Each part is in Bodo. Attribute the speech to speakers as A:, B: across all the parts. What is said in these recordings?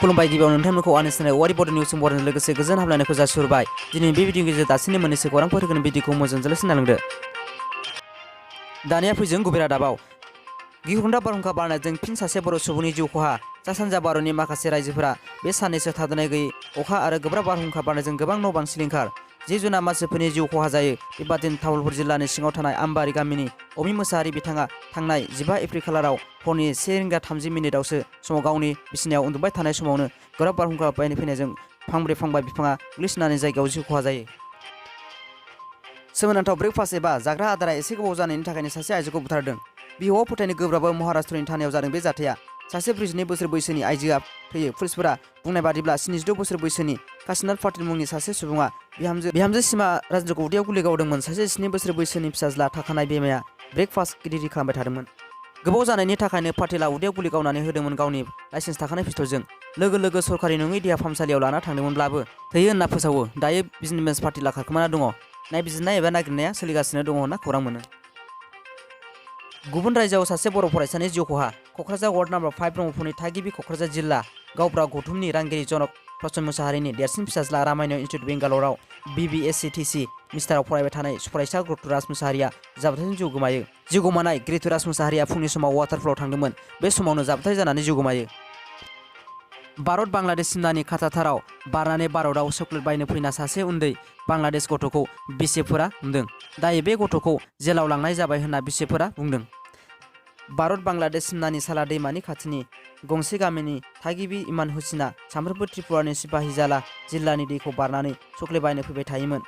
A: खुलुमबाय गिबियाव नोंथांमोनखौ आंनि चेनेल वारि बड' निउस बर'नि लोगोसे गोजोन हामलायनायखौ जासिहरबाय। दिनै बे भिडिअनि गेजेरजों दासिमनि मोननैसो खौरांफोर होगोन भिडिअखौ मोजाङै नायलांदो। दानिया फैजों गुबै रादाबाव गिख्रंथाव बारहुंखा बारनायजों फिन सासे बर' सुबुंनि जिउ खहा। सा सानजा भारतनि माखासे रायजोफोरा बे साननैसो थाद'नाय गैयै अखा आरो गोब्राब बारहुंखा बारनायजों गोबां न' बां सिलिंखार, जिब जुनार मानसिफोरनि जिउ खहा जायो। बेबादिनो तामुलपुर जिल्लानि सिङाव थानाय आमबारि गामिनि अमि मोसाहारि बिथाङा थांनाय 15 एप्रिल खालाराव हरनि 1:30 समाव गावनि बिसिनायाव उन्दुबाय थानाय समावनो गोब्राब बारहुंखा फैनायजों फांब्रै फांबा बिफाङा गोग्लैसोनानै जायगायाव जिउ खहा जायो। सोमोनांथाव ब्रेकफास्ट एबा जाग्रा आदारा एसे गोबाव जानायनि थाखायनो सासे आइजोखौ बुथारदों। बिहावा फोथायनो गोब्राब महाराष्ट्रनि थानायाव जादों बे जाथाया। सासे 42 बोसोर बैसोनि आइजोआ थैयो। पुलिसफोरा बुंनाय बादिब्ला 76 बोसोर बैसोनि काशीनाथ पाटिल मुंनि सासे सुबुङा बिहामजो सीमा राजेन्द्रखौ उदैयाव गुलि गावदोंमोन। सासे 7 बोसोर बैसोनि फिसाज्ला थाखानाय बिमाया ब्रेकफास्ट रेडि खालामबाय थादोंमोन। गोबाव जानायनि थाखायनो पाटिला उदैयाव गुलि गावनानै होदोंमोन। गावनि लाइसेन्स थाखानाय पिस्तलजों लोगो सरकारि नङै देहा फाहामसालियाव लाना थांदोंमोनब्लाबो थैयो होनना फोसावो। दायो बिजनेसमेन पाटिला खारखोमाना दङ। नायबिजिरनाय एबा नागिरनाया सोलिगासिनो दङ होनना खौरां मोनो। गुबुन रायजोआव सासे बर' फरायसानि जिउ खहा। क'क्राझार वार्ड नम्बर 5 ब्रह्मपुरनि थागिबि क'क्राझार जिल्ला गावब्रा गौथुमनि रांगिरि जनक प्रसन मुसाहारिनि देरसिन फिसाज्ला रामायण इन्स्टिटिउट बेंगालराव BBSCTC मिस्टाराव फरायबाय थानाय फरायसा ऋतुराज मुसाहारिया जाब्रबथायजों जिउ गोमायो। जिउ गोमानाय ऋतुराज मुसाहारिया फुंनि समाव वाटारफलाव थांदोंमोन। बे समावनो जाब्रबथाय जानानै जिउ गोमायो। भारत बांलादेश सिमनानि खाथाथाराव बारनानै भारतआव चकलेट बायनो फैना सासे उन्दै बांलादेश गथ'खौ बिसिफोरा हमदों। दायो बे गथ'खौ जेलाव लांनाय जाबाय होनना बिसिफोरा बुंदों। भारत बांलादेश सिमनानि साला दैमानि खाथिनि गंसे गामिनि थागिबि इमान हुसिना सानफ्रोमबो त्रिपुरानि सिपाहिजाला जिल्लानि दैखौ बारनानै चकलेट बायनो फैबाय थायोमोन।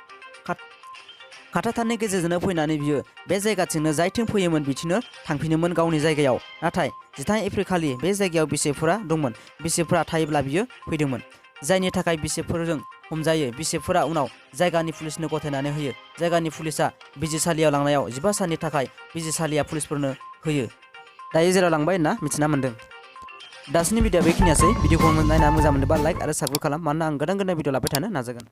A: खाथाथारनि गेजेरजोंनो फैनानै बियो बे जायगाथिंनो जायथिं फैयोमोन बिथिंनो थांफिनोमोन गावनि जायगायाव। नाथाय 15 एप्रिल खालि बे जायगायाव बिसिफोरा दंमोन। बिसिफोरा थायोब्ला बियो फैदोंमोन, जायनि थाखाय बिसिफोरजों हमजायो। बिसिफोरा उनाव जायगानि पुलिसनो गथायनानै होयो। जायगानि पुलिसा बिजिरसालियाव लांनायाव 15 साननि थाखाय बिजिरसालिया पुलिसफोरनो होयो। दायो जेराव लांबाय होनना मिथिना मोन्दों। दासिमनि भिडिअआ बेखिनियासै। भिडिअखौ नायना मोजां मोनोबा लाइक आरो साबस्क्राइब खालाम, मानोना आं गोदान भिडिअ लाबाय थानो नाजागोन।